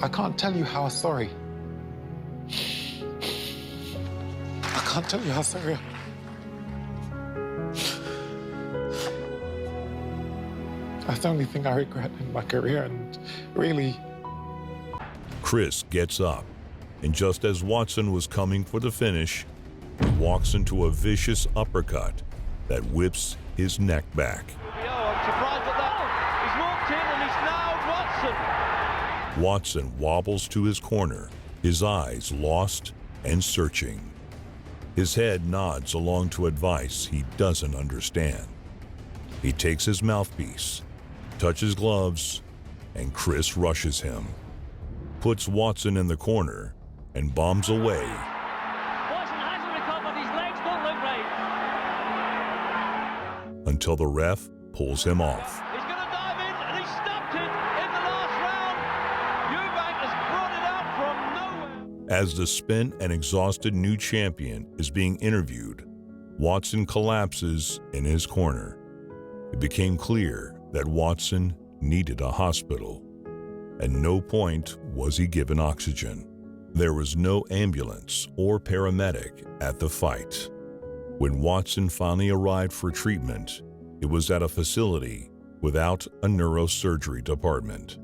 I can't tell you how sorry. I can't tell you how sorry. That's the only thing I regret in my career, and really... Chris gets up, and just as Watson was coming for the finish, he walks into a vicious uppercut that whips his neck back. I'm surprised at that. He's walked in and he's now Watson. Watson wobbles to his corner, his eyes lost and searching. His head nods along to advice he doesn't understand. He takes his mouthpiece, touches gloves, and Chris rushes him, puts Watson in the corner, and bombs away. Watson hasn't recovered. His legs don't look right. Until the ref pulls him off. He's going to dive in, and he stopped it in the last round. Eubank has brought it out from nowhere. As the spent and exhausted new champion is being interviewed, Watson collapses in his corner. It became clear that Watson needed a hospital. At no point was he given oxygen. There was no ambulance or paramedic at the fight. When Watson finally arrived for treatment, it was at a facility without a neurosurgery department.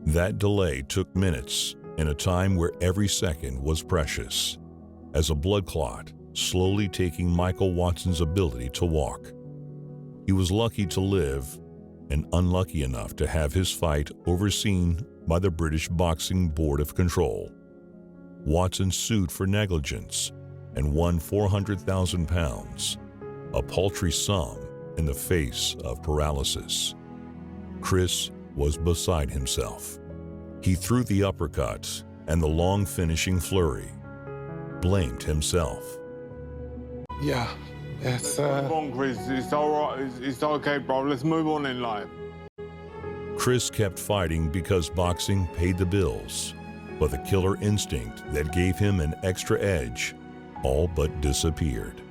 That delay took minutes in a time where every second was precious, as a blood clot slowly taking Michael Watson's ability to walk. He was lucky to live and unlucky enough to have his fight overseen by the British Boxing Board of Control. Watson sued for negligence and won £400,000, a paltry sum in the face of paralysis. Chris was beside himself. He threw the uppercut and the long finishing flurry, blamed himself. Yeah, it's... Move on, Chris. It's all right. It's okay, bro. Let's move on in life. Chris kept fighting because boxing paid the bills, but the killer instinct that gave him an extra edge all but disappeared.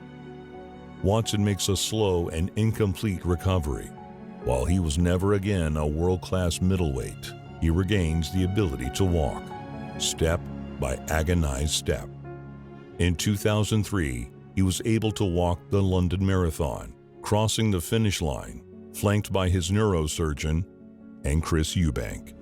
Watson makes a slow and incomplete recovery. While he was never again a world-class middleweight, he regains the ability to walk, step by agonized step. In 2003, he was able to walk the London Marathon, crossing the finish line, flanked by his neurosurgeon and Chris Eubank.